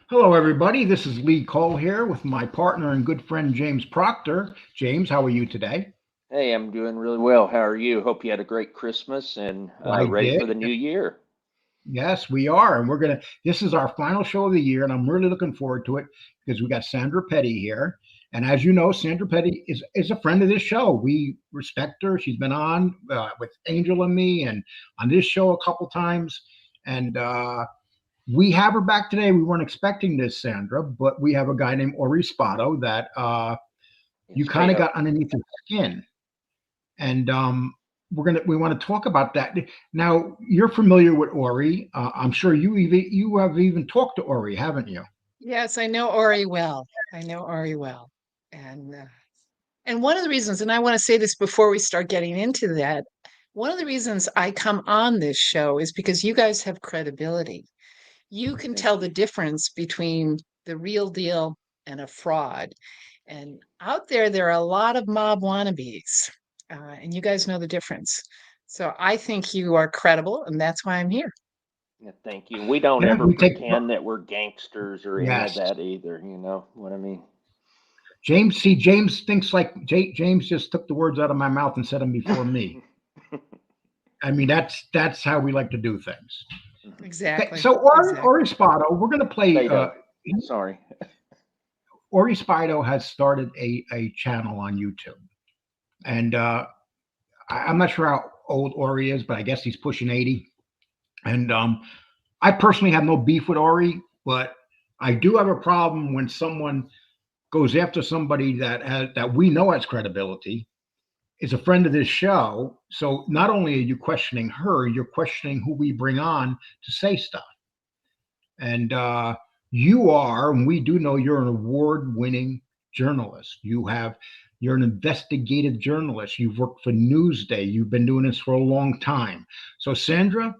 Hello, everybody. This is Lee Cole here with my partner and good friend James Proctor. James, how are you today? Hey, I'm doing really well. How are you? Hope you had a great Christmas and I ready did. for the new year. Yes, we are. And this is our final show of the year, and I'm really looking forward to it because we got Sandra Peddie here. And as you know, Sandra Peddie is a friend of this show. We respect her. She's been on with Angel and me and on this show a couple times. And we have her back today. We weren't expecting this, Sandra, but we have a guy named Ori Spado that Yeah, you kind of Spato. got underneath his skin. And we want to talk about that now. You're familiar with Ori. I'm sure you have even talked to Ori, haven't you? Yes, I know Ori well. I know Ori well. And uh, and one of the reasons, and I want to say this before we start getting into that, one of the reasons I come on this show is because you guys have credibility. You can Thank tell the you. difference between the real deal and a fraud. And out there are a lot of mob wannabes, and you guys know the difference. So I think you are credible, and that's why I'm here. Yeah, thank you. We don't Yeah, ever we take pretend that we're gangsters or any of yes. that either. You know what I mean? James, see, James thinks like James just took the words out of my mouth and said them before me. I mean, that's how we like to do things. Okay, Exactly. so Ori Exactly. Spado, we're going to play. Spato. Sorry. Ori Spado has started a channel on YouTube, and I'm not sure how old Ori is, but I guess he's pushing 80. And I personally have no beef with Ori, but I do have a problem when someone goes after somebody that we know has credibility, is a friend of this show. So not only are you questioning her, you're questioning who we bring on to say stuff. And you are, and we do know you're an award-winning journalist. You're an investigative journalist. You've worked for Newsday. You've been doing this for a long time. So Sandra,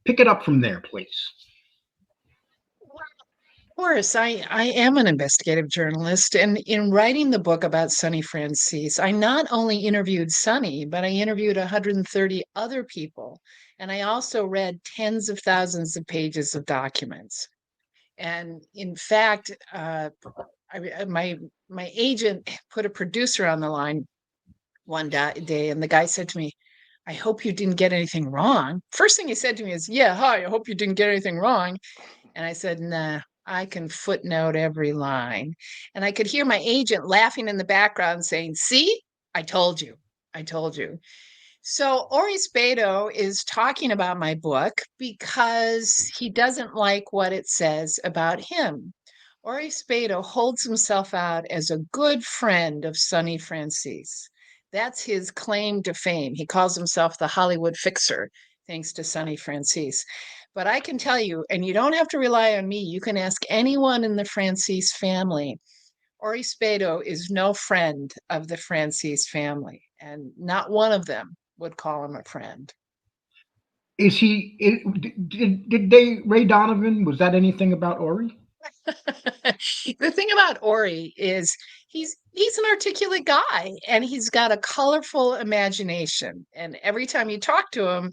pick it up from there, please. Of course, I am an investigative journalist, and in writing the book about Sonny Franzese, I not only interviewed Sonny, but I interviewed 130 other people, and I also read tens of thousands of pages of documents. And in fact, my agent put a producer on the line one day, and the guy said to me, "I hope you didn't get anything wrong." First thing he said to me is, "Yeah, hi, I hope you didn't get anything wrong." And I said, "Nah, I can footnote every line." And I could hear my agent laughing in the background saying, "See, I told you. I told you." So Ori Spado is talking about my book because he doesn't like what it says about him. Ori Spado holds himself out as a good friend of Sonny Franzese. That's his claim to fame. He calls himself the Hollywood fixer, thanks to Sonny Franzese. But I can tell you, and you don't have to rely on me, you can ask anyone in the Franzese family. Ori Spado is no friend of the Franzese family, and not one of them would call him a friend. Is he? Did they Ray Donovan? Was that anything about Ori? The thing about Ori is he's an articulate guy and he's got a colorful imagination. And every time you talk to him,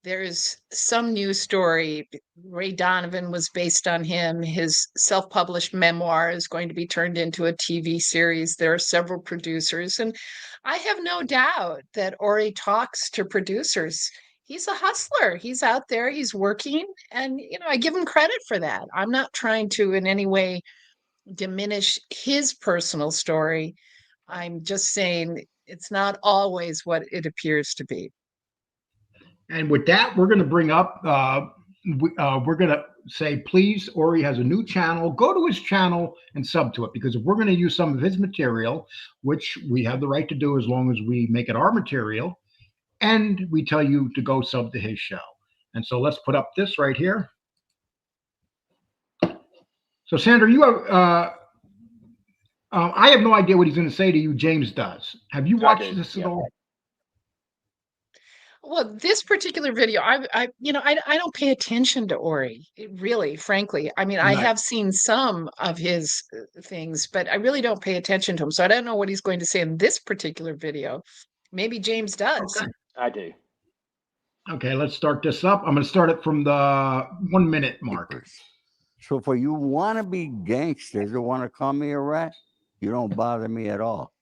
there's some new story. Ray Donovan was based on him. His self-published memoir is going to be turned into a TV series. There are several producers, and I have no doubt that Ori talks to producers. He's a hustler. He's out there, he's working, and I give him credit for that. I'm not trying to in any way diminish his personal story. I'm just saying it's not always what it appears to be. And with that, we're going to bring up. We're going to say, please, Ori has a new channel. Go to his channel and sub to it because if we're going to use some of his material, which we have the right to do as long as we make it our material, and we tell you to go sub to his show. And so let's put up this right here. So Sandra, you have. I have no idea what he's going to say to you. James does. Have you I watched do. this at Yeah. all? Well, this particular video, I don't pay attention to Ori, really, frankly. I mean, I Right. have seen some of his things, but I really don't pay attention to him. So I don't know what he's going to say in this particular video. Maybe James does. Okay. I do. Okay. Let's start this up. I'm going to start it from the 1 minute mark. So for you wannabe gangsters who want to call me a rat, you don't bother me at all.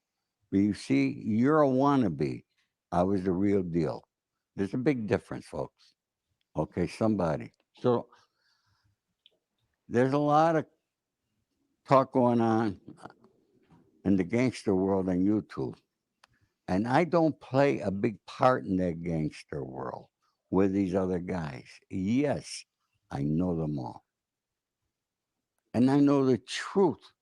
But you see, you're a wannabe. I was the real deal. There's a big difference, folks. Okay, somebody. So there's a lot of talk going on in the gangster world on YouTube. And I don't play a big part in that gangster world with these other guys. Yes, I know them all. And I know the truth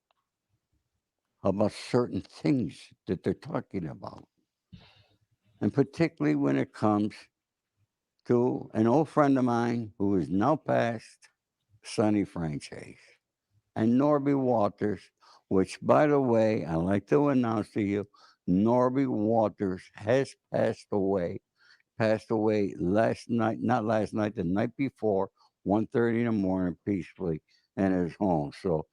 about certain things that they're talking about. And particularly when it comes to an old friend of mine who is now passed, Sonny Franzese, and Norby Walters, which, by the way, I like to announce to you, Norby Walters has passed away last night, not last night, the night before, 1:30 in the morning, peacefully in his home. So,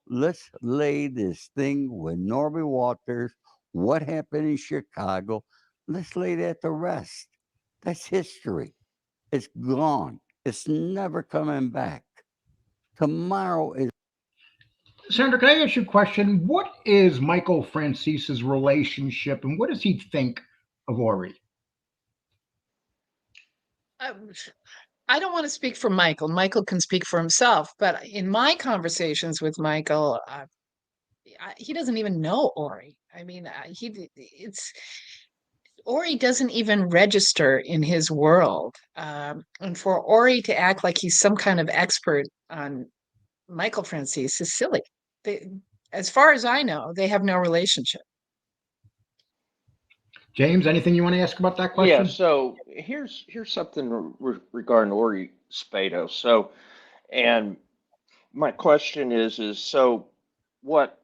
let's lay this thing with Norby Walters, what happened in Chicago, let's lay that to rest. That's history. It's gone. It's never coming back. Tomorrow is. Sandra, can I ask you a question? What is Michael Francese's relationship, and what does he think of Ori? I don't want to speak for Michael. Michael can speak for himself, but in my conversations with Michael, he doesn't even know Ori. I mean, Ori doesn't even register in his world. And for Ori to act like he's some kind of expert on Michael Franzese is silly. As far as I know, they have no relationship. James, anything you want to ask about that Yeah, question? so here's something regarding Ori Spado. So, and my question is so what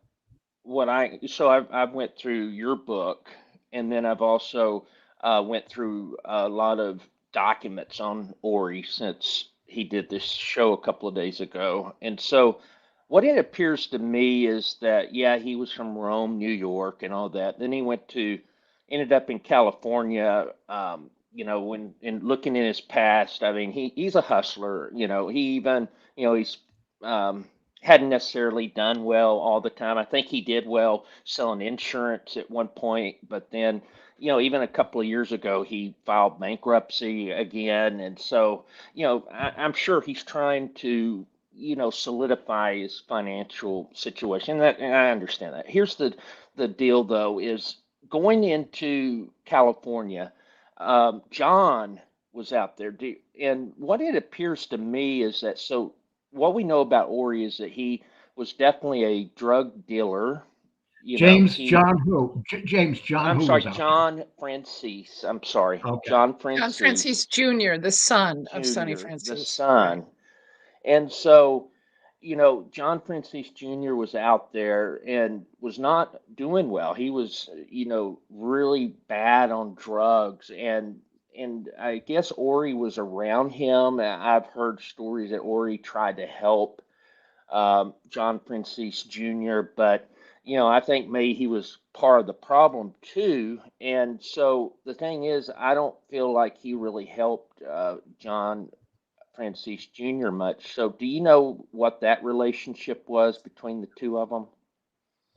I've went through your book, and then I've also went through a lot of documents on Ori since he did this show a couple of days ago. And so what it appears to me is that, yeah, he was from Rome, New York, and all that. Then he ended up in California. When in looking in his past, I mean, he's a hustler. He even, he's um, hadn't necessarily done well all the time. I think he did well selling insurance at one point, but then, even a couple of years ago, he filed bankruptcy again. And so, I'm sure he's trying to, solidify his financial situation. And I understand that. Here's the deal, though, is going into California, John was out there. And what it appears to me is that what we know about Ori is that he was definitely a drug dealer. James He, John who? James John I'm who sorry, was out John Franzese. I'm sorry, there? Okay. John John Franzese Franzese Jr., the son of Sonny Jr., the Franzese. Right. son. And so, John Francis Jr. was out there and was not doing well. He was, really bad on drugs, and I guess Ori was around him. I've heard stories that Ori tried to help John Francis Jr., but I think maybe he was part of the problem too. And so the thing is, I don't feel like he really helped John Francis Jr. much. So, do you know what that relationship was between the two of them?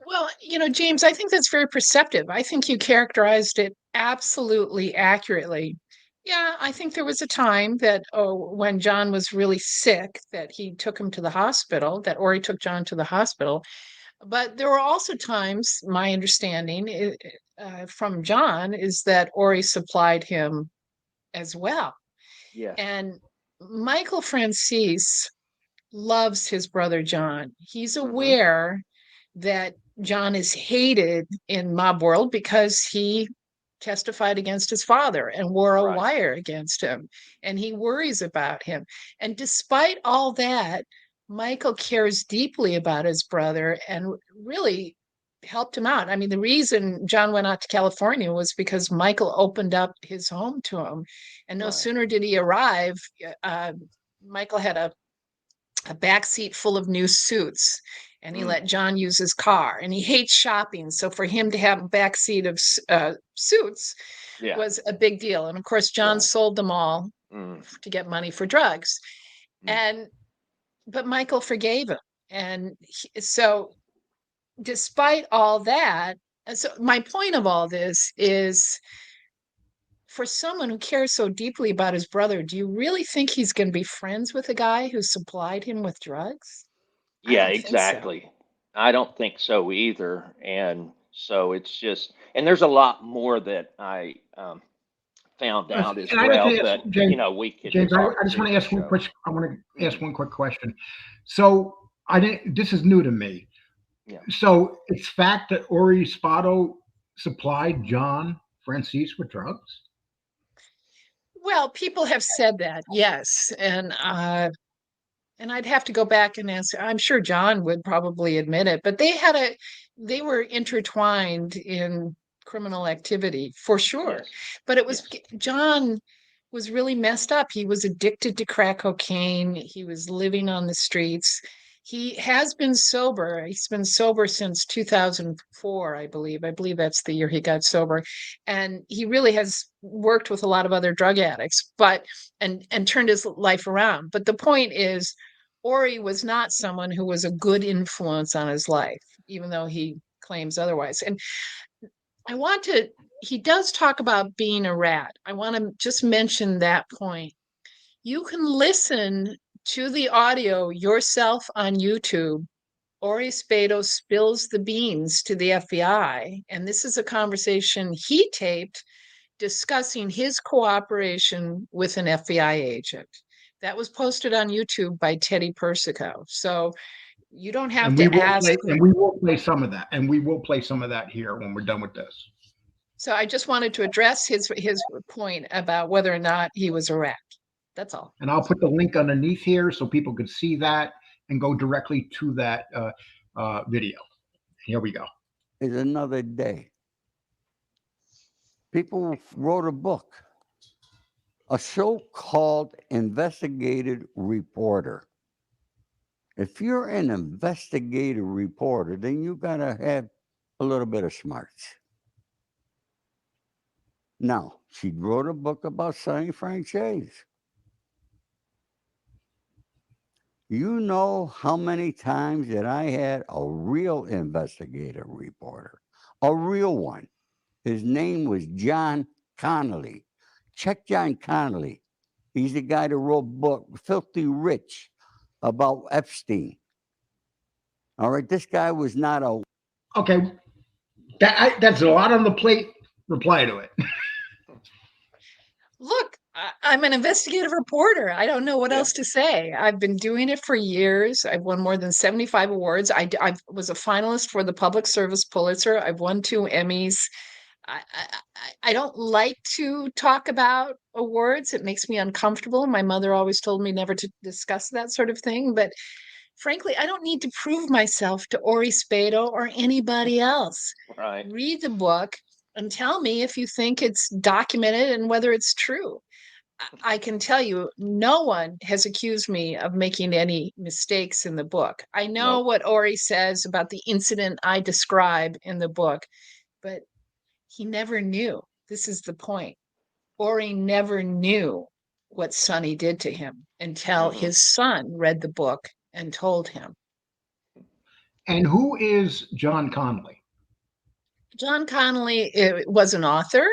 Well, James, I think that's very perceptive. I think you characterized it absolutely accurately. Yeah, I think there was a time that when John was really sick, that he took him to the hospital, that Ori took John to the hospital. But there were also times, my understanding from John is that Ori supplied him as well. Yes. And Michael Franzese loves his brother John. He's Mm-hmm. aware that John is hated in mob world because he testified against his father and wore a Right. wire against him, and he worries about him. And despite all that, Michael cares deeply about his brother and really helped him out. I mean, the reason John went out to California was because Michael opened up his home to him. And no Right. sooner did he arrive, Michael had a back seat full of new suits, and he Mm. let John use his car. And he hates shopping, so for him to have a back seat of suits Yeah. was a big deal. And of course, John Right. sold them all Mm. to get money for drugs. Mm. And but Michael forgave him. And so despite all that, so my point of all this is, for someone who cares so deeply about his brother, do you really think he's going to be friends with a guy who supplied him with drugs? I Yeah, don't think so. exactly. I don't think so either. And so it's just, and there's a lot more that I found out as And I'd like well to ask that, James. we could James, talk I just want through to the ask one show. quick. I want to ask Hmm. one quick question. So I didn't. This is new to me. Yeah. So it's fact that Ori Spado supplied John Franzese with drugs. Well, people have said that, yes. And I'd have to go back and answer. I'm sure John would probably admit it, but they were intertwined in criminal activity for sure. Yes. But it was Yes. John was really messed up. He was addicted to crack cocaine. He was living on the streets. He has been sober. He's been sober since 2004, I believe. I believe that's the year he got sober. And he really has worked with a lot of other drug addicts, but and turned his life around. But the point is, Ori was not someone who was a good influence on his life, even though he claims otherwise. And I want to, he does talk about being a rat. I want to just mention that point. You can listen to the audio yourself on YouTube. Ori Spado spills the beans to the FBI. And this is a conversation he taped discussing his cooperation with an FBI agent. That was posted on YouTube by Teddy Persico. So you don't have And to ask. we will play some of that, and we will play some of that here when we're done with this. So I just wanted to address his point about whether or not he was a rat. That's all. And I'll put the link underneath here so people could see that and go directly to that video. Here we go. Is another day. People wrote a book, a show called Investigative Reporter. If you're an investigative reporter, then you gotta have a little bit of smarts. Now, she wrote a book about Sonny Franzese. You know how many times that I had a real investigative reporter, a real one. His name was John Connolly. Check John Connolly. He's the guy that wrote book Filthy Rich about Epstein. All right, this guy was not a. Okay, that's a lot on the plate. Reply to it. Look, I'm an investigative reporter. I don't know what Yeah. else to say. I've been doing it for years. I've won more than 75 awards. I was a finalist for the Public Service Pulitzer. I've won 2 Emmys. I don't like to talk about awards. It makes me uncomfortable. My mother always told me never to discuss that sort of thing. But frankly, I don't need to prove myself to Ori Spado or anybody else. Right. Read the book and tell me if you think it's documented and whether it's true. I can tell you, no one has accused me of making any mistakes in the book. I know Nope. what Ori says about the incident I describe in the book, but he never knew. This is the point. Ori never knew what Sonny did to him until Hmm. his son read the book and told him. And who is John Connolly? John Connolly was an author.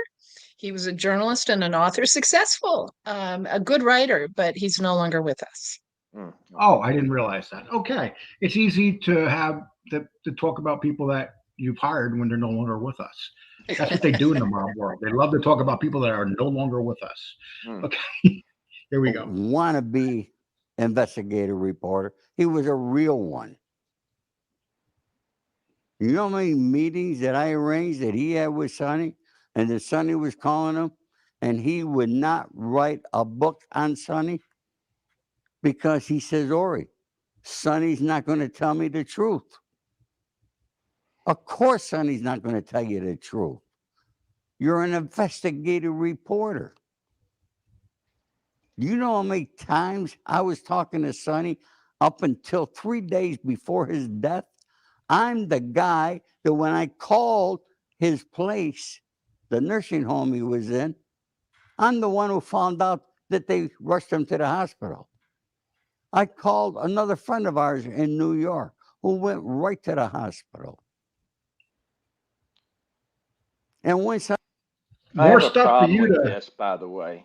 He was a journalist and an author, successful, a good writer, but he's no longer with us. Mm. Oh, I didn't realize that. Okay, it's easy to have to talk about people that you've hired when they're no longer with us. That's what they do in the mob world. They love to talk about people that are no longer with us. Mm. Okay, here we go. Wannabe investigative reporter. He was a real one. You know how many meetings that I arranged that he had with Sonny, and that Sonny was calling him, and he would not write a book on Sonny because he says, Ori, Sonny's not going to tell me the truth. Of course, Sonny's not going to tell you the truth. You're an investigative reporter. You know how many times I was talking to Sonny up until 3 days before his death? I'm the guy that when I called his place, the nursing home he was in, I'm the one who found out that they rushed him to the hospital. I called another friend of ours in New York who went right to the hospital. And once I More have a stuff for problem you with to this, by the way.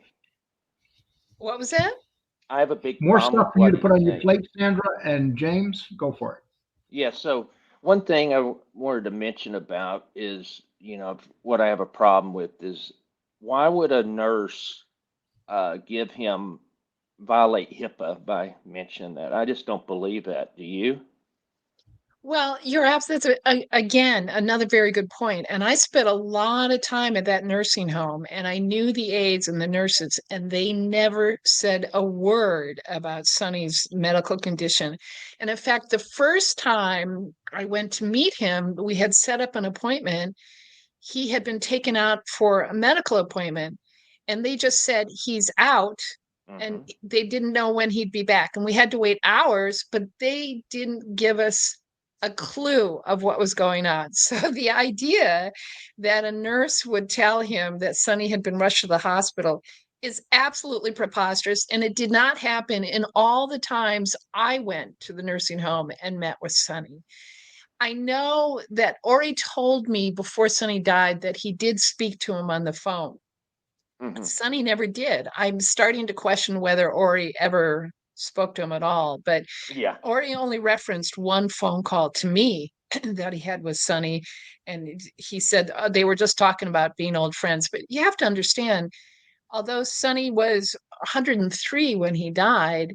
What was that? I have a big more problem stuff with for you what to he's put on your saying. plate, Sandra and James. Go for it. Yeah, so one thing I wanted to mention about is, what I have a problem with is why would a nurse give him violate HIPAA by mentioning that? I just don't believe that. Do you? Well, that's again another very good point. And I spent a lot of time at that nursing home, and I knew the aides and the nurses, and they never said a word about Sonny's medical condition. And in fact, the first time I went to meet him, we had set up an appointment. He had been taken out for a medical appointment, and they just said he's out, and Hmm. they didn't know when he'd be back. And we had to wait hours, but they didn't give us a clue of what was going on. So the idea that a nurse would tell him that Sonny had been rushed to the hospital is absolutely preposterous. And it did not happen in all the times I went to the nursing home and met with Sonny. I know that Ori told me before Sonny died that he did speak to him on the phone. Hmm. Sonny never did. I'm starting to question whether Ori ever spoke to him at all, but Yeah. Ori only referenced one phone call to me that he had with Sonny, and he said they were just talking about being old friends. But you have to understand, although Sonny was 103 when he died,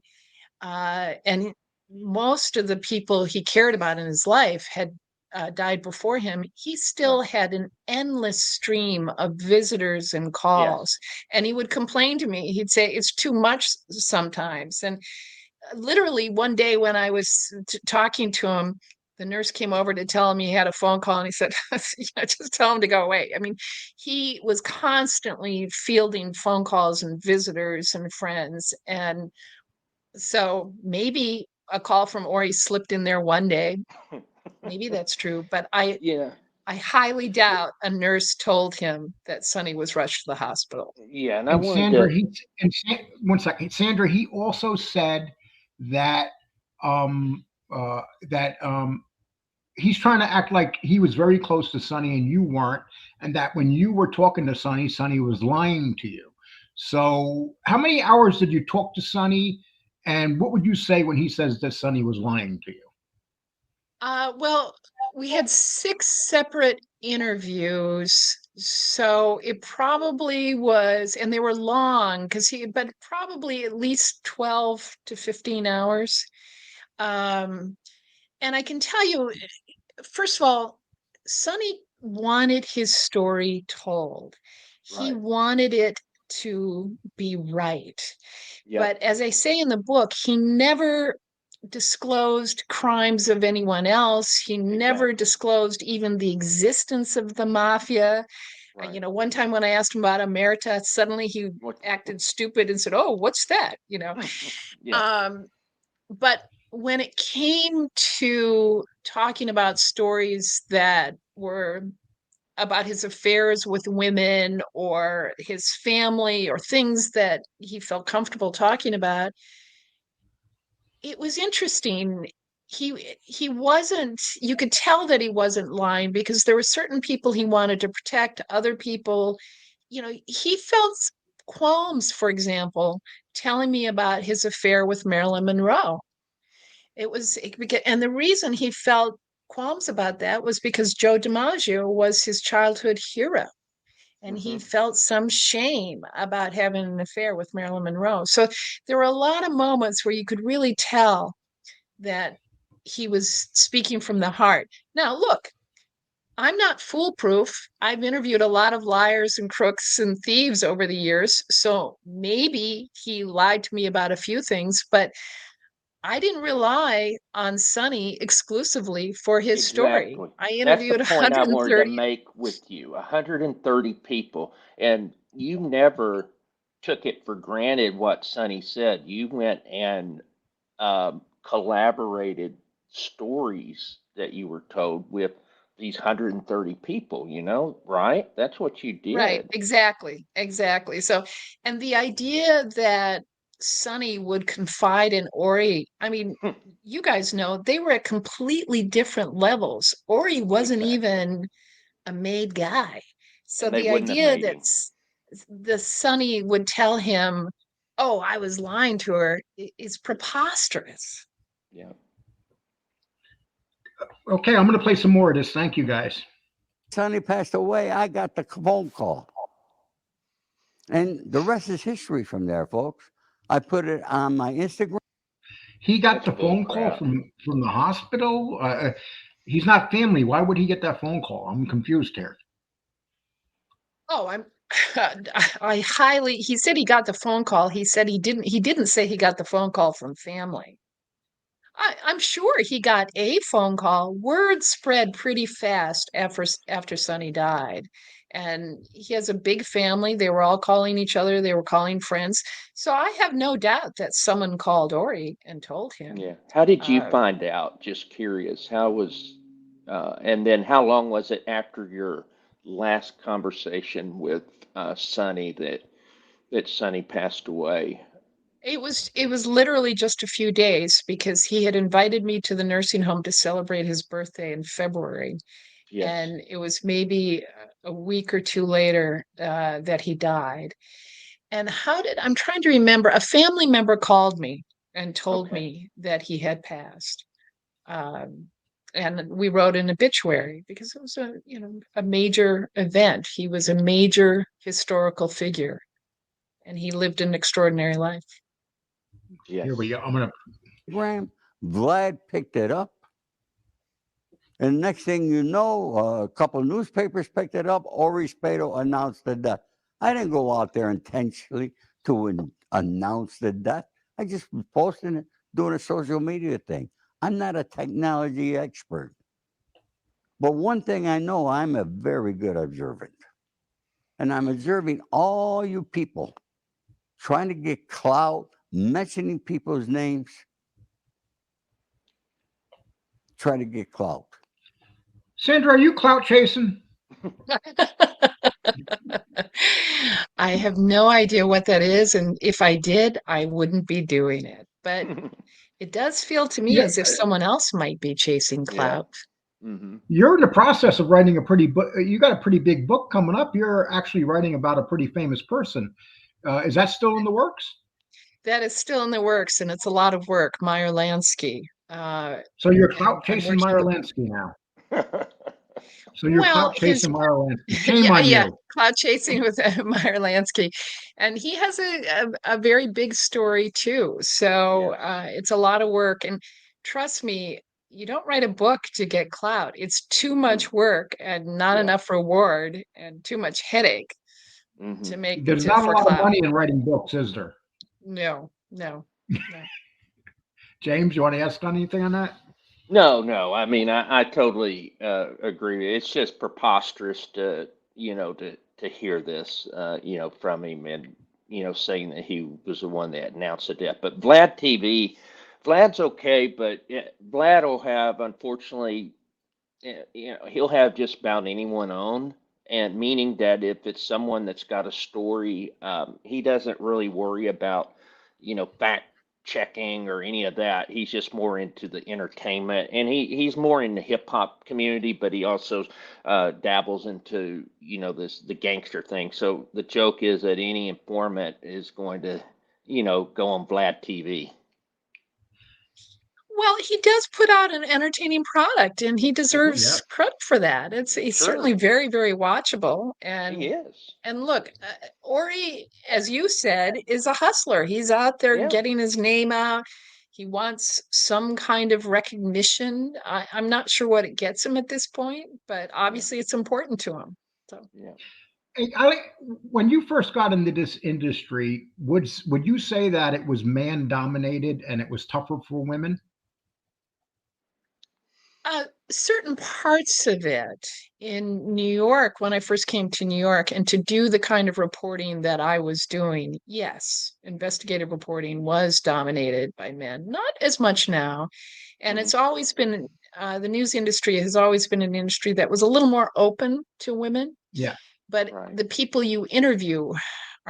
and most of the people he cared about in his life had died before him, he still Right. had an endless stream of visitors and Yes. calls. And he would complain to me. He'd say, "It's too much sometimes." And literally one day when I was talking to him, the nurse came over to tell him he had a phone call, and he said, just tell him to go away. I mean, he was constantly fielding phone calls and visitors and friends. And so maybe a call from Ori slipped in there one day. Maybe that's true, but Yeah. I highly doubt a nurse told him that Sonny was rushed to the hospital. Yeah. And I And wanted Sandra, to, one second, Sandra. He also said that um, that he's trying to act like he was very close to Sonny and you weren't, and that when you were talking to Sonny, Sonny was lying to you. So, how many hours did you talk to Sonny, and what would you say when he says that Sonny was lying to you? Well, we had 6 separate interviews, so it probably was, and they were long but probably at least 12 to 15 hours. Um, and I can tell you, first of all, Sonny wanted his story told. He right. wanted it to be right. Yep. But as I say in the book, he never disclosed crimes of anyone else. He never Exactly. disclosed even the existence of the mafia. Right. One time when I asked him about Emerita, suddenly he What? acted stupid and said, "Oh, what's that?" Yeah. Um, but when it came to talking about stories that were about his affairs with women or his family or things that he felt comfortable talking about, it was interesting. He wasn't, you could tell that he wasn't lying because there were certain people he wanted to protect, other people, he felt qualms, for example, telling me about his affair with Marilyn Monroe. And the reason he felt qualms about that was because Joe DiMaggio was his childhood hero. And he Hmm. felt some shame about having an affair with Marilyn Monroe. So there were a lot of moments where you could really tell that he was speaking from the heart. Now, look, I'm not foolproof. I've interviewed a lot of liars and crooks and thieves over the years. So maybe he lied to me about a few things, but I didn't rely on Sonny exclusively for his story. Exactly. I That's the interviewed point I wanted to 130. make with you. 130 people, and you never took it for granted what Sonny said. You went and collaborated stories that you were told with these 130 people, right? That's what you Right, did. exactly, exactly. So, and the idea that Sonny would confide in Ori. I mean, you guys know they were at completely different levels. Ori wasn't Exactly. even a made guy. So And they the wouldn't have idea made that him. the Sonny would tell him, "Oh, I was lying to her," is preposterous. Yeah. Okay, I'm going to play some more of this. Thank you, guys. Sonny passed away. I got the phone call. And the rest is history from there, folks. I put it on my Instagram. He got That's the bull phone call crap. from the hospital. He's not family. Why would he get that phone call? I'm confused here. Oh, I highly, he said he got the phone call. He said he didn't say he got the phone call from family. I'm sure he got a phone call. Word spread pretty fast after Sonny died. And he has a big family. They were all calling each other. They were calling friends. So I have no doubt that someone called Ori and told him. Yeah. How did you Uh, find out? Just curious. How was, and then how long was it after your last conversation with Sonny that Sonny passed away? it was literally just a few days because he had invited me to the nursing home to celebrate his birthday in February. Yes. And it was maybe a week or two later that he died. And I'm trying to remember, a family member called me and told Okay. me that he had passed. Um, and we wrote an obituary because it was a major event. He was a major historical figure and he lived an extraordinary life. Here we Yes. go. I'm going to. Vlad picked it up. And the next thing you know, a couple newspapers picked it up. Ori Spado announced the death. I didn't go out there intentionally to announce the death. I just was posting it, doing a social media thing. I'm not a technology expert. But one thing I know, I'm a very good observant. And I'm observing all you people trying to get clout, mentioning people's names, trying to get clout. Sandra, are you clout chasing? I have no idea what that is, and if I did, I wouldn't be doing it. But it does feel to me Yeah, as if someone else might be chasing Yeah. clout. Hmm. you're in the process of writing a pretty book. You got a pretty big book coming up. You're actually writing about a pretty famous person. Is that still in the works? That is still in the works, and it's a lot of work. Meyer Lansky, So you're and clout I'm chasing working Meyer with. Lansky now. So you're Well, clout his chasing Meyer Lansky. Shame yeah, on yeah, you. cloud chasing with Meyer Lansky, and he has a very big story too. So Yes. it's a lot of work, and trust me, you don't write a book to get clout. It's too Mm. much work and not Yeah. enough reward, and too much headache Hmm. to make There's to not a for lot of clout. money in writing books, is there? No, no, no. James, you want to ask anything on that? No, no. I mean, I totally agree. It's just preposterous to hear this, from him and, saying that he was the one that announced the death. But Vlad TV, Vlad's okay, but Vlad will have, unfortunately, he'll have just about anyone on. And meaning that if it's someone that's got a story, he doesn't really worry about, fact checking or any of that. He's just more into the entertainment, and he's more in the hip hop community, but he also dabbles into, the gangster thing. So the joke is that any informant is going to, go on Vlad TV. Well, he does put out an entertaining product, and he Hmm. Yeah. deserves credit for that. He's certainly Sure, very, very watchable, he and is. look, Ori, as you said, is a hustler. He's out there Yeah. getting his name out. He wants some kind of recognition. I'm not sure what it gets him at this point, but Yeah. obviously it's important to him. So, Yeah. Hey, when you first got into this industry, would you say that it was man dominated and it was tougher for women? certain parts of it in New York, when I first came to New York, and to do the kind of reporting that I was doing, yes, investigative reporting was dominated by men. Not as much now. And Hmm. it's always been, the news industry has always been an industry that was a little more open to women. Yeah. But Right. the people you interview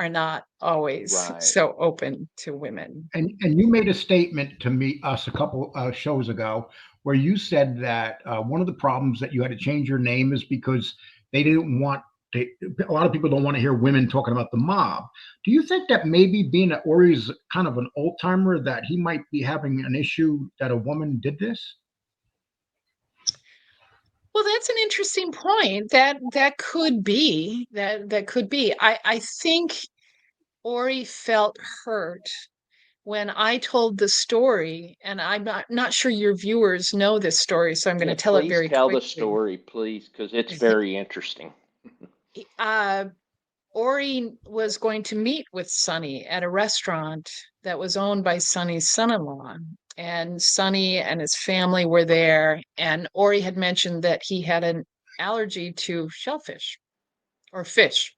are not always Right. so open to women. And you made a statement to us a couple shows ago where you said that one of the problems that you had to change your name is because they didn't want a lot of people don't want to hear women talking about the mob. Do you think that maybe being that Ori's kind of an old timer, that he might be having an issue that a woman did this? Well, that's an interesting point. That could be. That could be. I think Ori felt hurt when I told the story, and I'm not sure your viewers know this story, so I'm going Yeah, to tell it please very tell the quickly. story, please, because it's very interesting. Ori was going to meet with Sonny at a restaurant that was owned by Sonny's son-in-law. And Sonny and his family were there. And Ori had mentioned that he had an allergy to shellfish or fish,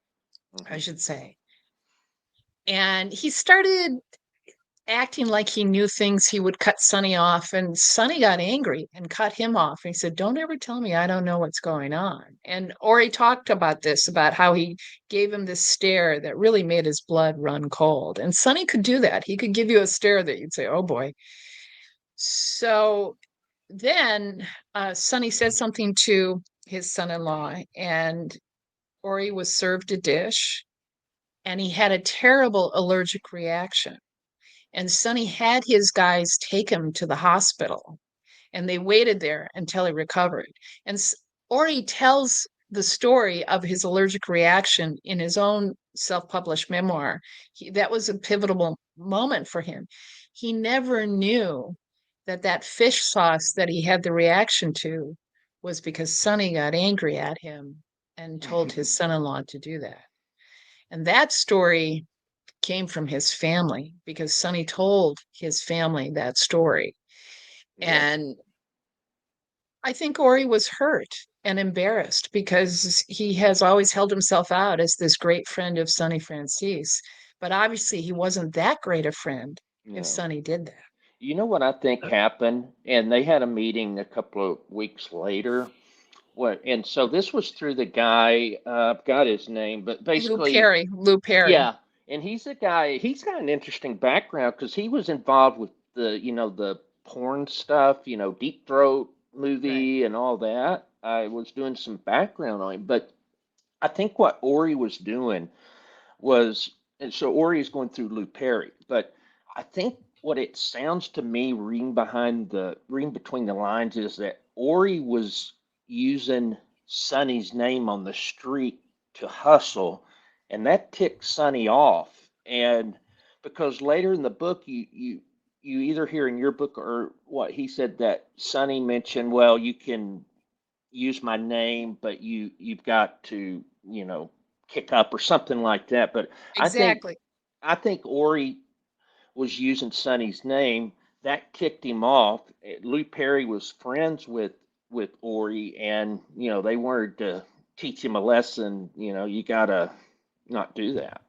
I should say. And he started acting like he knew things. He would cut Sonny off, and Sonny got angry and cut him off. And he said, "Don't ever tell me I don't know what's going on." And Ori talked about this, about how he gave him this stare that really made his blood run cold. And Sonny could do that. He could give you a stare that you'd say, "Oh boy." So then Sonny said something to his son-in-law, and Ori was served a dish, and he had a terrible allergic reaction. And Sonny had his guys take him to the hospital, and they waited there until he recovered. And Ori tells the story of his allergic reaction in his own self-published memoir. That was a pivotal moment for him. He never knew that fish sauce that he had the reaction to was because Sonny got angry at him and told his son-in-law to do that. And that story came from his family because Sonny told his family that story. Yeah. And I think Ori was hurt and embarrassed because he has always held himself out as this great friend of Sonny Franzese. But obviously, he wasn't that great a friend if No. Sonny did that. You know what I think happened? And they had a meeting a couple of weeks later. And so this was through the guy, I've got his name, but basically, Lou Perry. yeah. And he's a guy, he's got an interesting background because he was involved with the porn stuff, Deep Throat movie and all that. I was doing some background on him. But I think what Ori was doing was, and so Ori is going through Lou Perry, but I think what it sounds to me, reading between the lines, is that Ori was using Sonny's name on the street to hustle, and that ticked Sonny off. And because later in the book, you either hear in your book or what he said that Sonny mentioned, well, you can use my name, but you've got to kick up or something like that. But Exactly. I think Ori was using Sonny's name. That ticked him off. Lou Perry was friends with Ori, and they wanted to teach him a lesson. You gotta not do that.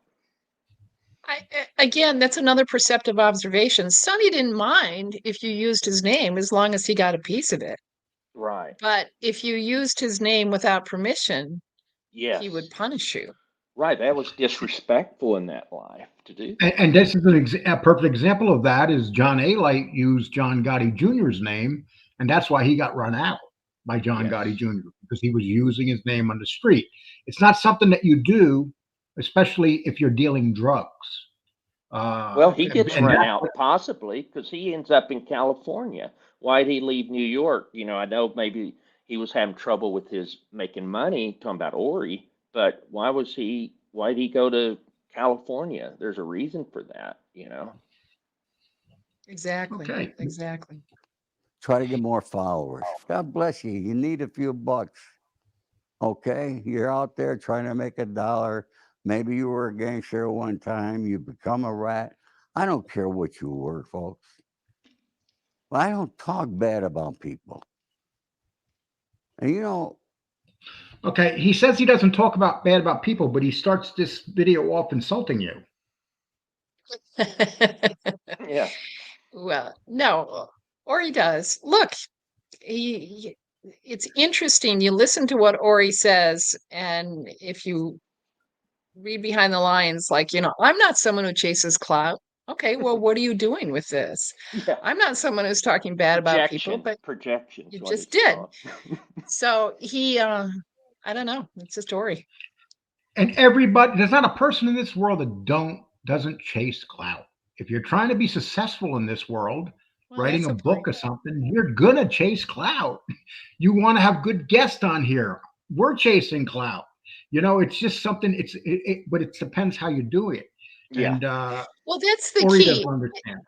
Again, that's another perceptive observation. Sonny didn't mind if you used his name as long as he got a piece of it. Right. But if you used his name without permission, he would Yes. punish you. Right. That was disrespectful in that life to do that. And this is a perfect example of that. Is John A. Light used John Gotti Jr.'s name, and that's why he got run out by John Yes. Gotti Jr. because he was using his name on the street. It's not something that you do, especially if you're dealing drugs. Well, he gets And run that's out possibly because he ends up in California. Why'd he leave New York? I know maybe he was having trouble with his making money, talking about Ori, but why'd he go to California? There's a reason for that. Exactly. okay. Exactly. Try to get more followers. God bless you. You need a few bucks. Okay? You're out there trying to make $1. Maybe you were a gangster at one time. You become a rat. I don't care what you were, folks. I don't talk bad about people. And Okay. He says he doesn't talk bad about people, but he starts this video off insulting you. Yeah. Well, no, or he does. Look, it's interesting. You listen to what Ori says, and if you read behind the lines, like, I'm not someone who chases clout. Okay, well, what are you doing with this? Yeah. I'm not someone who's talking bad about people, but Projection's you what just it's did. called. So he, I don't know. It's a story. And everybody, there's not a person in this world that doesn't chase clout. If you're trying to be successful in this world, Well, writing that's a a book point. or something, you're gonna chase clout. You want to have good guests on here. We're chasing clout. It's just something. But it depends how you do it. Yeah. And Well, that's the Ori key. doesn't understand.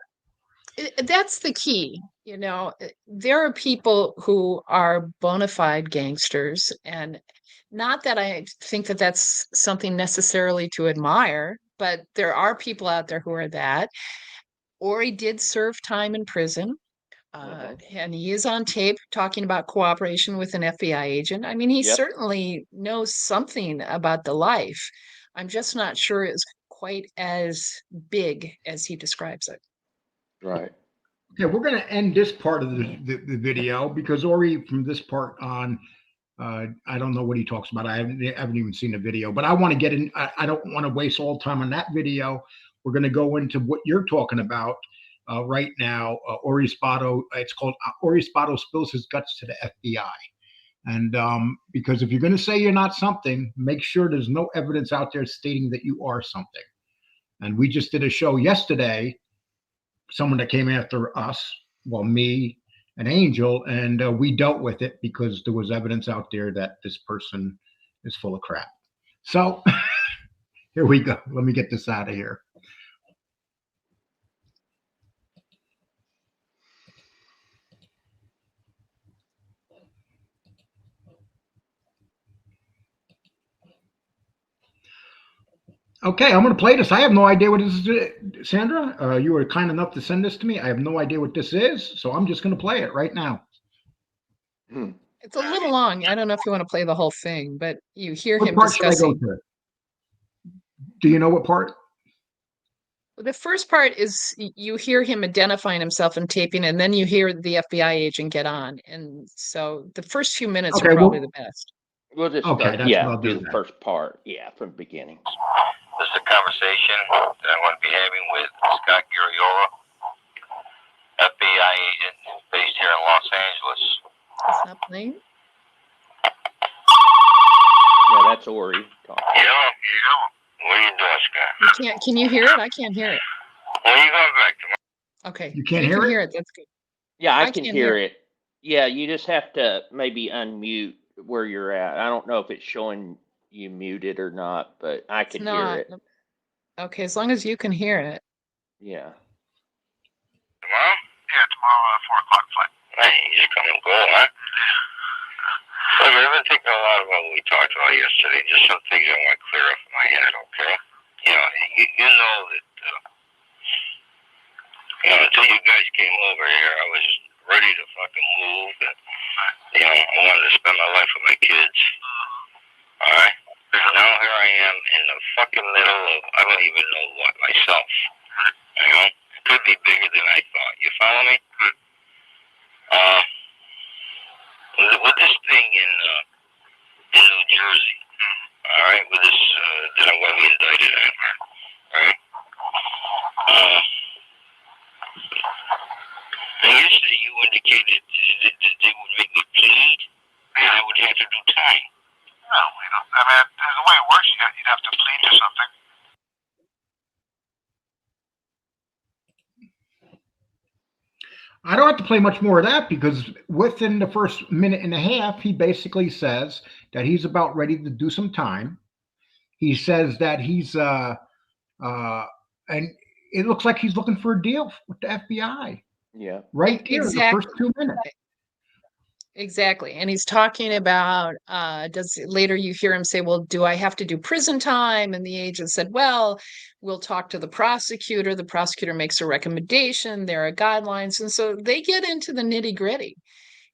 That's the key. There are people who are bona fide gangsters, and not that I think that that's something necessarily to admire, but there are people out there who are that. Ori did serve time in prison, and he is on tape talking about cooperation with an FBI agent. I mean, he Yep. certainly knows something about the life. I'm just not sure it's quite as big as he describes it. Right. Okay, we're going to end this part of the video because Ori, from this part on, I don't know what he talks about. I haven't even seen the video, but I want to get in. I don't want to waste all time on that video. We're going to go into what you're talking about right now. Ori Spado. It's called Ori Spado spills his guts to the FBI. And because if you're going to say you're not something, make sure there's no evidence out there stating that you are something. And we just did a show yesterday. Someone that came after us, well, me and Angel, and we dealt with it because there was evidence out there that this person is full of crap. So here we go. Let me get this out of here. Okay, I'm going to play this. I have no idea what this is, Sandra. You were kind enough to send this to me. I have no idea what this is, so I'm just going to play it right now. It's a little long. I don't know if you want to play the whole thing, but you hear What him part should I go discussing. to? Do you know what part? The first part is you hear him identifying himself and taping, and then you hear the FBI agent get on. And so the first few minutes are Okay, probably the best. We'll just Okay, start. that's what I'll Do do the then. first part. Yeah, from the beginning. This is a conversation that I'm going to be having with Scott Garriola, FBI agent based here in Los Angeles. It's not playing. Yeah, that's Ori talking. Yeah. What are you doing, Scott? Can you hear it? I can't hear it. When are you going back tomorrow? Okay. You can't can hear it? hear it. That's good. Yeah, I I can can't hear hear it. Yeah, you just have to maybe unmute where you're at. I don't know if it's showing you muted or not, but I It's can hear not. it. Okay, as long as you can hear it. Yeah. Tomorrow? Yeah, tomorrow 4 o'clock flight. Hey, you just come and go, huh? Look, I've been thinking a lot about what we talked about yesterday. Just some things I want to clear up in my head, okay? You know that, until you guys came over here, I was ready to fucking move. And, I wanted to spend my life with my kids. Alright? Now here I am in the fucking middle of, I don't even know what, myself. It could be bigger than I thought. You follow me? With this thing in New Jersey, alright, with this, that I'm going to be indicted on, alright? And yesterday you indicated that they would make me plead, and I would have to do time. No, I mean, the way it works, you'd have to plead to something. I don't have to play much more of that because within the first minute and a half, he basically says that he's about ready to do some time. He says that he's and it looks like he's looking for a deal with the FBI. Yeah. Right there, the Exactly. first 2 minutes. Exactly. And he's talking about later you hear him say, well, do I have to do prison time? And the agent said, well, we'll talk to the prosecutor. The prosecutor makes a recommendation. There are guidelines. And so they get into the nitty gritty.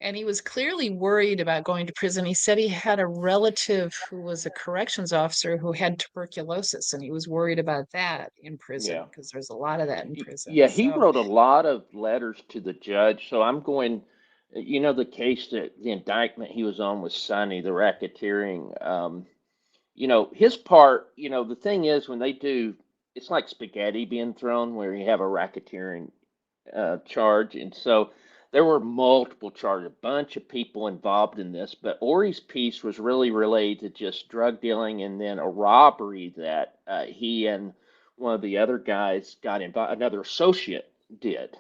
And he was clearly worried about going to prison. He said he had a relative who was a corrections officer who had tuberculosis, and he was worried about that in prison because there's a lot of that in prison. Yeah, he wrote a lot of letters to the judge. So I'm going, the case that the indictment he was on was Sonny, the racketeering. his part, the thing is when they do, it's like spaghetti being thrown where you have a racketeering charge. And so there were multiple charges, a bunch of people involved in this, but Ori's piece was really related to just drug dealing and then a robbery that he and one of the other guys got involved, another associate did.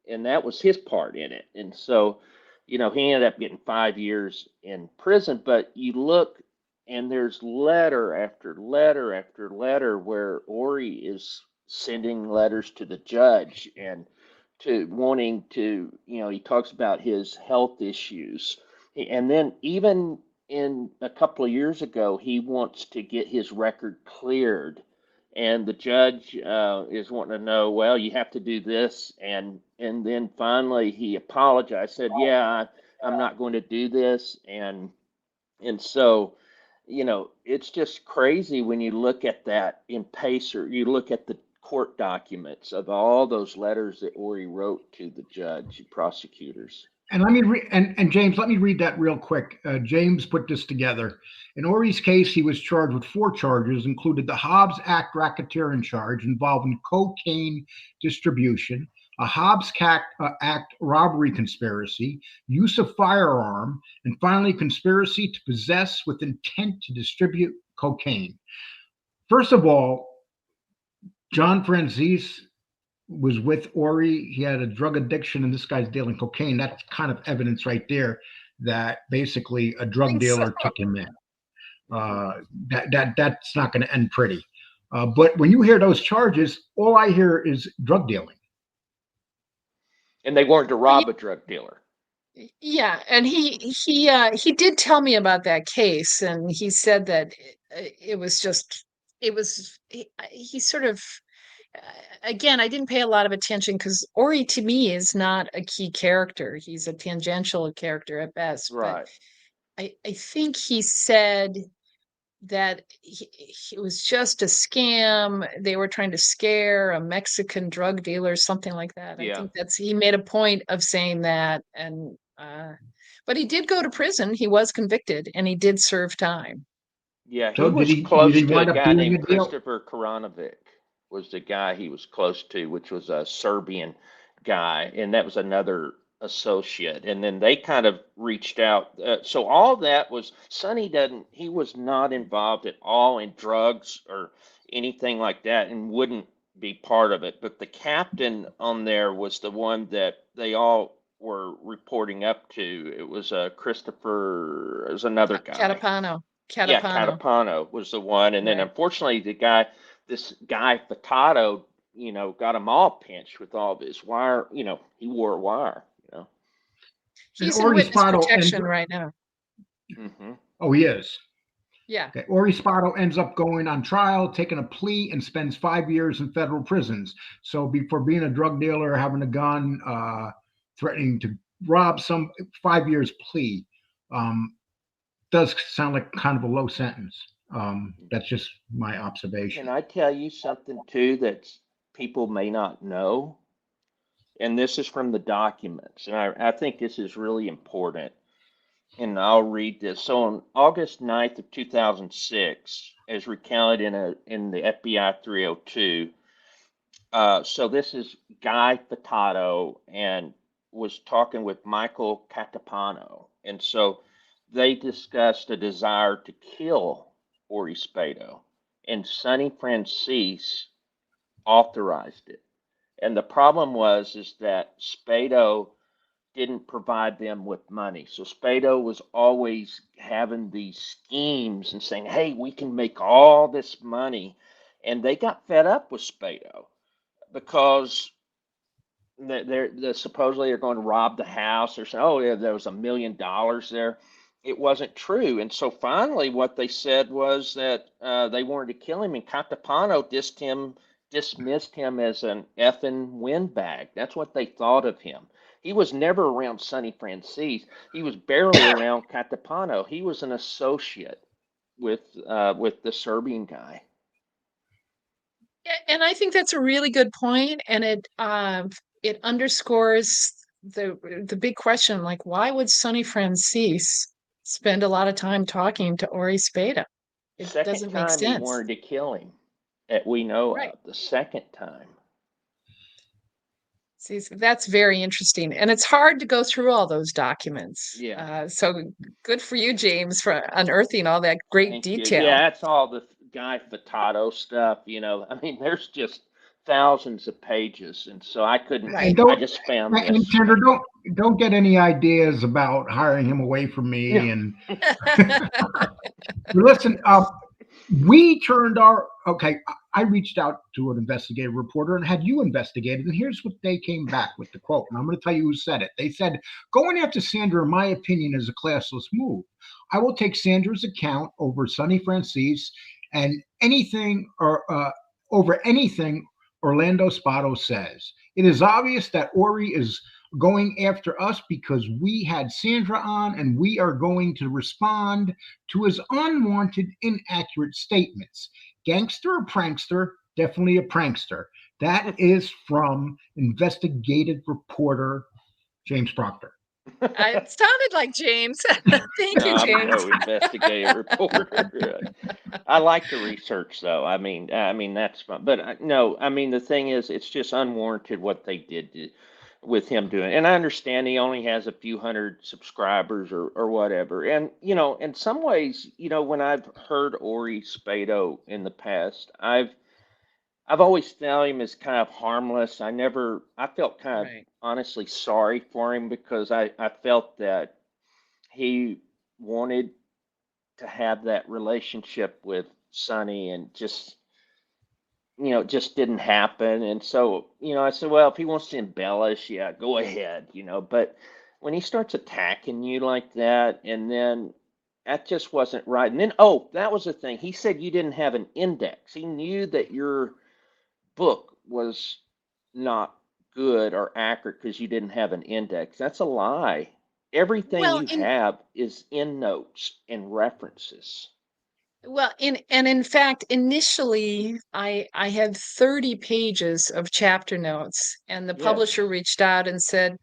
And that was his part in it. And so, he ended up getting 5 years in prison. But you look, and there's letter after letter after letter where Ori is sending letters to the judge and to wanting to, he talks about his health issues. And then even in a couple of years ago, he wants to get his record cleared. And the judge is wanting to know, well, you have to do this. And then finally he apologized, said, yeah, I'm not going to do this. And so, it's just crazy when you look at that in Pacer, you look at the court documents of all those letters that Ori wrote to the judge and prosecutors. And let me read, and James, let me read that real quick. James put this together. In Ori's case, he was charged with 4 charges, included the Hobbs Act racketeering charge involving cocaine distribution, a Hobbs Act robbery conspiracy, use of firearm, and finally conspiracy to possess with intent to distribute cocaine. First of all, John Franzese was with Ori. He had a drug addiction, and this guy's dealing cocaine. That's kind of evidence right there that basically a drug dealer took him in. That's not going to end pretty. But when you hear those charges, all I hear is drug dealing. And they weren't to rob a drug dealer. Yeah, and he did tell me about that case, and he said that it was just he sort of again, I didn't pay a lot of attention because Ori to me is not a key character. He's a tangential character at best. Right. But I think he said that it was just a scam. They were trying to scare a Mexican drug dealer, something like that. Yeah. I think he made a point of saying that. And but he did go to prison. He was convicted and he did serve time. Yeah, he So was did close he to wind a up guy doing named a deal? Christopher Karanovic was the guy he was close to, which was a Serbian guy, and that was another associate. And then they kind of reached out. So all that was Sonny he was not involved at all in drugs or anything like that, and wouldn't be part of it. But the captain on there was the one that they all were reporting up to. It was Christopher. It was another guy. Catapano. Yeah, Catapano was the one, and then Right. unfortunately this guy Spato, got him all pinched with all of his wire. He wore a wire. He's in Ori witness Spado protection right now. Mm-hmm. Oh, he is. Yeah. Okay. Ori Spado ends up going on trial, taking a plea, and spends 5 years in federal prisons. So for being a drug dealer, having a gun, threatening to rob 5 years plea, does sound like kind of a low sentence. That's just my observation. Can I tell you something too that people may not know? And this is from the documents, and I think this is really important. And I'll read this. So on August 9th of 2006, as recounted in the FBI 302, so this is Guy Spato and was talking with Michael Catapano. And so they discussed a desire to kill Ori Spado, and Sonny Franzese authorized it. And the problem is that Spato didn't provide them with money. So Spato was always having these schemes and saying, hey, we can make all this money. And they got fed up with Spato because they're supposedly they're going to rob the house or say, oh, yeah, there was $1 million there. It wasn't true. And so finally what they said was that they wanted to kill him, and Catapano dismissed him as an effing windbag. That's what they thought of him. He was never around Sonny Franzese. He was barely around Catapano. He was an associate with the Serbian guy. And I think that's a really good point, and it underscores the big question, like why would Sonny Franzese spend a lot of time talking to Ori Spado? It Second doesn't make time he sense. wanted to kill him that we know Right. of. The second time. See, so that's very interesting. And it's hard to go through all those documents. Yeah. So good for you, James, for unearthing all that great Thank you. detail. Yeah, that's all the Guy Fatato stuff, you know. I mean, there's just thousands of pages, and so I couldn't. Right. And I don't, just found and this. Sandra, don't get any ideas about hiring him away from me. And listen, we turned our I reached out to an investigative reporter and had you investigated, and here's what they came back with the quote. And I'm going to tell you who said it. They said, "Going after Sandra, in my opinion, is a classless move. I will take Sandra's account over Sonny Franzese and anything or over anything Orlando Spato says. It is obvious that Ori is going after us because we had Sandra on, and we are going to respond to his unwanted, inaccurate statements. Gangster or prankster? Definitely a prankster." That is from investigative reporter James Proctor. It sounded like James. Thank you, I'm James. no investigative reporter. I like the research, though. I mean, that's fun. But no, I mean, the thing is, it's just unwarranted what they did with him doing. And I understand he only has a few hundred subscribers or whatever. And you know, in some ways, you know, when I've heard Ori Spado in the past, I've always found him as kind of harmless. I felt kind of Right. honestly sorry for him because I felt that he wanted to have that relationship with Sonny and just, you know, it just didn't happen. And so, you know, I said, well, if he wants to embellish, yeah, go ahead, you know, but when he starts attacking you like that, and then that just wasn't right. And then, oh, that was the thing. He said you didn't have an index. He knew that your book was not good or accurate because you didn't have an index. That's a lie. Everything Well, you have is in notes and references. in fact, initially I had 30 pages of chapter notes, and the Yes. publisher reached out and said,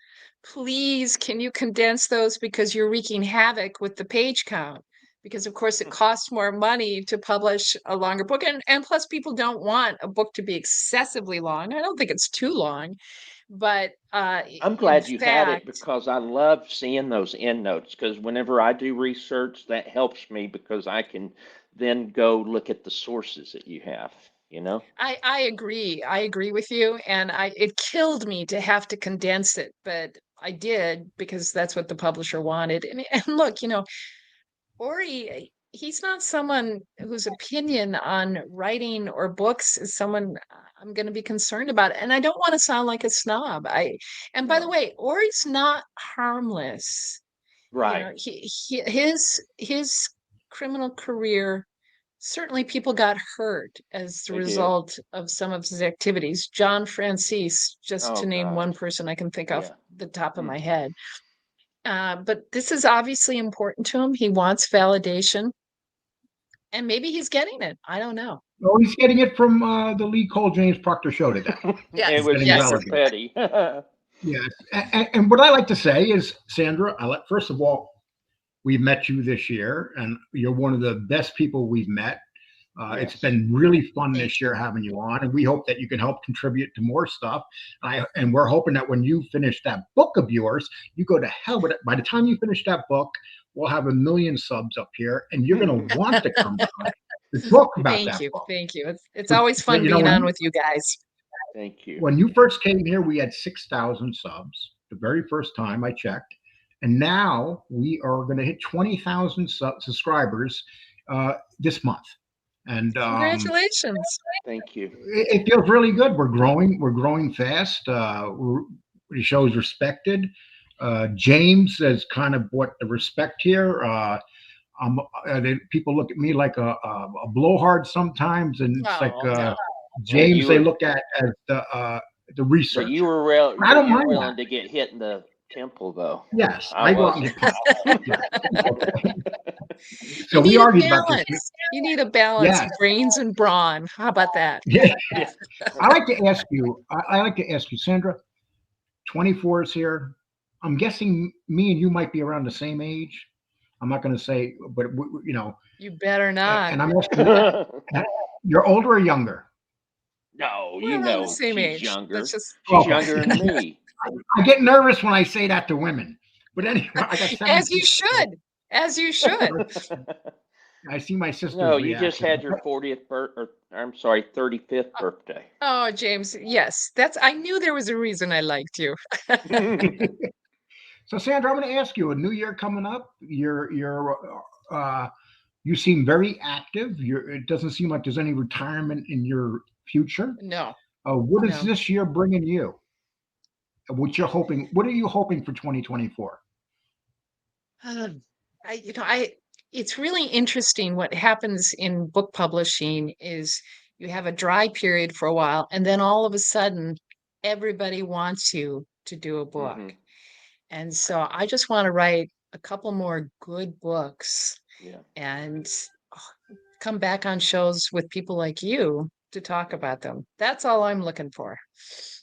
"Please, can you condense those because you're wreaking havoc with the page count?" Because of course it costs more money to publish a longer book, and plus people don't want a book to be excessively long. I don't think it's too long, but I'm in glad you had it fact, because I love seeing those end notes because whenever I do research, that helps me because I can then go look at the sources that you have, you know? I agree. I agree with you, and it killed me to have to condense it, but I did because that's what the publisher wanted. And look, you know, Ori, he's not someone whose opinion on writing or books is someone I'm going to be concerned about. And I don't want to sound like a snob. And by the No. way, Ori's not harmless. You know, Right. his criminal career, certainly people got hurt as the They did. result of some of his activities. John Franzese, just Oh to name God. one person I can think off Yeah. the top of Mm. my head. But this is obviously important to him. He wants validation, and maybe he's getting it. I don't know. Oh, he's getting it from the Lee Cole James Proctor show today. It Yes, was Getting yes. Sandra validated. Peddie. Yes. And what I like to say is, Sandra, first of all, we met you this year, and you're one of the best people we've met. It's Yes. been really fun Thank this year having you on, and we hope that you can help contribute to more stuff. And we're hoping that when you finish that book of yours, you go to hell with it. By the time you finish that book, we'll have 1 million subs up here, and you're going to want to come on to talk about Thank that you. book. Thank you. It's always fun You know, being on with you guys. Thank you. when you first came here, we had 6,000 subs the very first time I checked. And now we are going to hit 20,000 subscribers this month. And Congratulations. Thank you. it feels really good. We're growing. We're growing fast. The show's respected. James has kind of brought the respect here. People look at me like a blowhard sometimes, and it's like Oh, no. James you they were- look at as the But research. you were I don't you're mind willing to get hit in the temple, though. Yes, I go out and wasn't. get You So we need a argued about this. balance. You need a balance of Yes. brains and brawn. How about that? Yeah. Yeah. I like to ask you. I like to ask you, Sandra. 24 is here. I'm guessing me and you might be around the same age. I'm not going to say, but you know, You better not. and I'm asking you, you're older or younger? No, you We're around the know same she's age. Let's younger. just She's Okay. younger than me. I get nervous when I say that to women. But anyway, I got 17. as you should. As you should. I see my sister's No, you just reaction. had your 40th or I'm sorry, 35th birthday. Oh, James, yes. I knew there was a reason I liked you. So, Sandra, I'm going to ask you: a new year coming up. You seem very active. It doesn't seem like there's any retirement in your future. No. What is No. this year bringing you? What you're hoping? What are you hoping for 2024? It's really interesting what happens in book publishing is you have a dry period for a while, and then all of a sudden, everybody wants you to do a book. Mhm. And so I just want to write a couple more good books Yeah. and come back on shows with people like you to talk about them. That's all I'm looking for.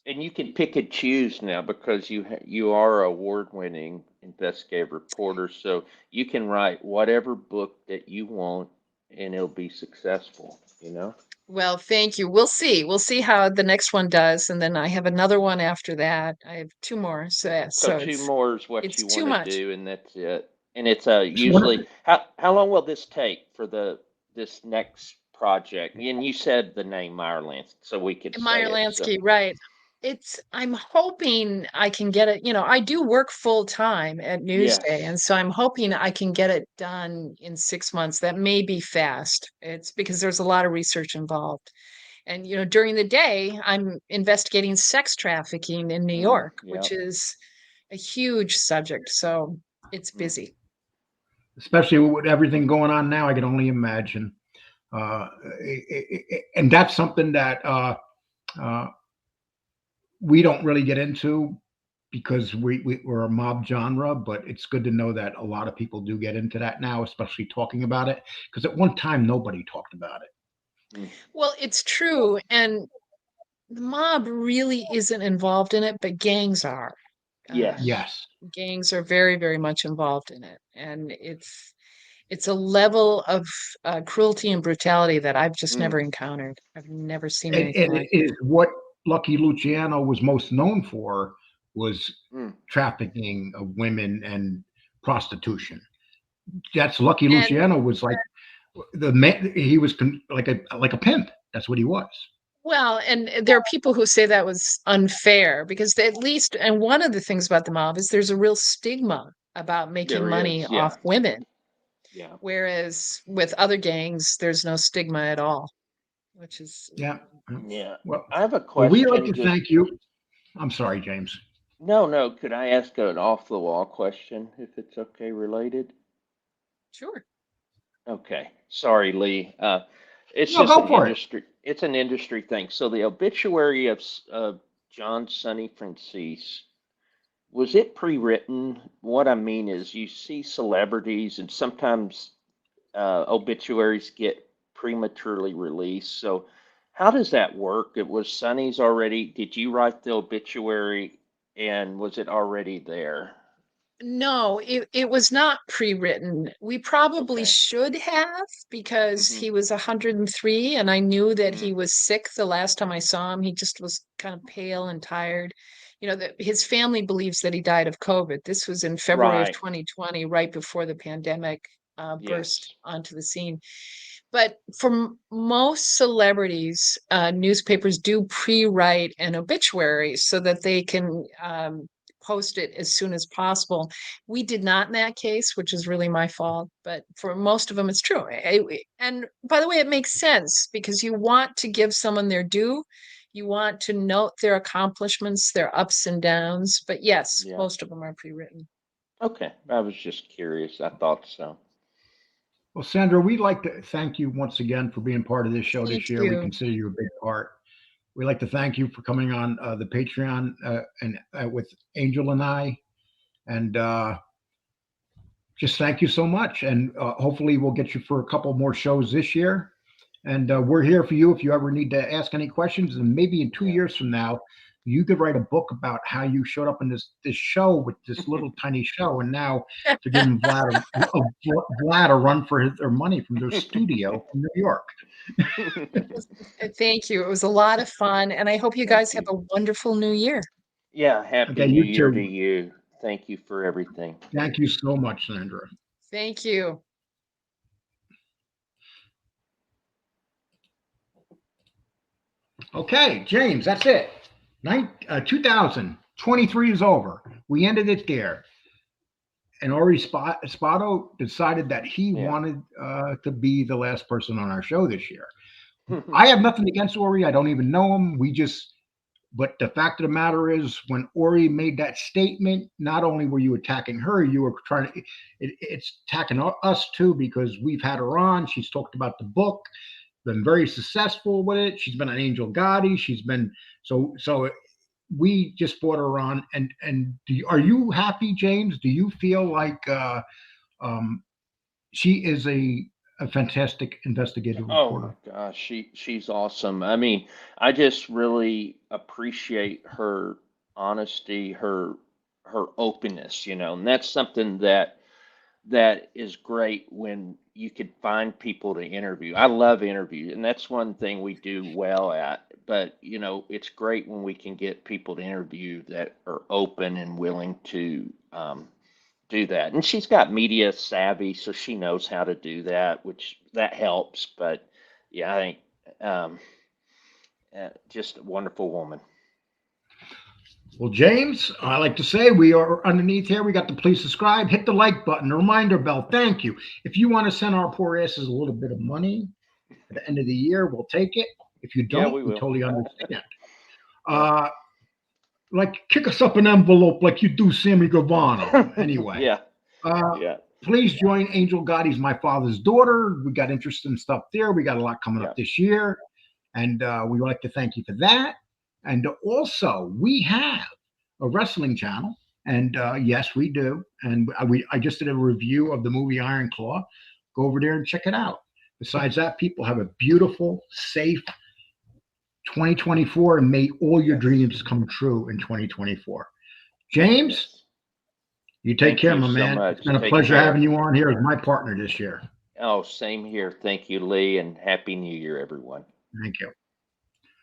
And you can pick and choose now because you are an award-winning investigative reporter, so you can write whatever book that you want, and it'll be successful. You know. Well, thank you. We'll see. We'll see how the next one does, and then I have another one after that. I have two more. So So two more is what it's you too want to much. do, and that's it. And it's So usually how long will this take for this next project? And you said the name Meyer Lansky, so we could say Meyer it. So Lansky, right. I'm hoping I can get it. I do work full time at Newsday, yes. and so I'm hoping I can get it done in 6 months. That may be fast. It's because there's a lot of research involved. And, during the day, I'm investigating sex trafficking in New York, which Yep. is a huge subject. So it's busy. especially with everything going on now, I can only imagine. And that's something that we don't really get into because we're a mob genre, but it's good to know that a lot of people do get into that now, especially talking about it. Because at one time, nobody talked about it. Well, it's true. And the mob really isn't involved in it, but gangs are. Yes. Yes. Gangs are very, very much involved in it. And it's a level of cruelty and brutality that I've just never encountered. I've never seen anything And like it it. is what Lucky Luciano was most known for was trafficking of women and prostitution. That's Lucky And Luciano was like the man. He was like a pimp. That's what he was. well, and there are people who say that was unfair because at least, and one of the things about the mob is there's a real stigma about making There money is. Yeah. off women, Yeah. whereas with other gangs, there's no stigma at all, which is Yeah. Yeah. Well, I have a we like question. to thank you. I'm sorry, James. No. Could I ask an off-the-wall question, if it's okay, related? sure. Okay. Sorry, Lee. It's No, just go an for it. industry. It's an industry thing. So the obituary of John Sonny Franzese, was it pre-written? What I mean is, you see celebrities, and sometimes obituaries get prematurely released. So how does that work? It was Sonny's already. Did you write the obituary, and was it already there? No, it was not pre-written. We probably Okay. should have because Mm-hmm. he was 103 and I knew that Mm-hmm. he was sick the last time I saw him. He just was kind of pale and tired. His family believes that he died of COVID. This was in February of Right. 2020, right before the pandemic burst Yes. onto the scene. But for most celebrities, newspapers do pre-write an obituary so that they can post it as soon as possible. We did not in that case, which is really my fault, but for most of them, it's true. And by the way, it makes sense because you want to give someone their due. You want to note their accomplishments, their ups and downs. But yes, Yeah. most of them are pre-written. Okay. I was just curious. I thought so. Well, Sandra, we'd like to thank you once again for being part of this show Thank this year. We you. consider you a big part. We'd like to thank you for coming on the Patreon and with Angel and I, and just thank you so much. And hopefully, we'll get you for a couple more shows this year. And we're here for you if you ever need to ask any questions. And maybe in 2 years from now, you could write a book about how you showed up in this show with this little tiny show, and now to give Vlad a run for their money from their studio in New York. Thank you. It was a lot of fun, and I hope you guys have a wonderful new year. Yeah, happy Okay, New you Year too. to you. Thank you for everything. Thank you so much, Sandra. Thank you. Okay, James, that's it. 2023 is over. We ended it there. And Ori Spado decided that he wanted to be the last person on our show this year. I have nothing against Ori. I don't even know him. But the fact of the matter is, when Ori made that statement, not only were you attacking her, you were trying to, it's attacking us too, because we've had her on. She's talked about the book, been very successful with it. She's been on Angel Gotti. She's been, so we just brought her on. And are you happy, James? Do you feel like she is a fantastic investigative reporter? Oh my gosh, she's awesome. I mean, I just really appreciate her honesty, her openness, and that's something that is great when you could find people to interview. I love interviews, and that's one thing we do well at. But it's great when we can get people to interview that are open and willing to do that. And she's got media savvy, so she knows how to do that, which that helps. But yeah, I think just a wonderful woman. Well, James, I like to say we are underneath here. We got the please subscribe, hit the like button, the reminder bell. Thank you. If you want to send our poor asses a little bit of money at the end of the year, we'll take it. If you don't, we totally understand. Like, kick us up an envelope like you do Sammy Gravano. Anyway. Please join Angel Gotti's My Father's Daughter. We got interesting stuff there. We got a lot coming up this year. And we would like to thank you for that. And also, we have a wrestling channel. And yes, we do. And I just did a review of the movie Iron Claw. Go over there and check it out. Besides that, people have a beautiful, safe 2024, and may all your dreams come true in 2024. James, you take care, my man. It's been a pleasure having you on here as my partner this year. Oh, same here. Thank you, Lee, and Happy New Year, everyone. Thank you.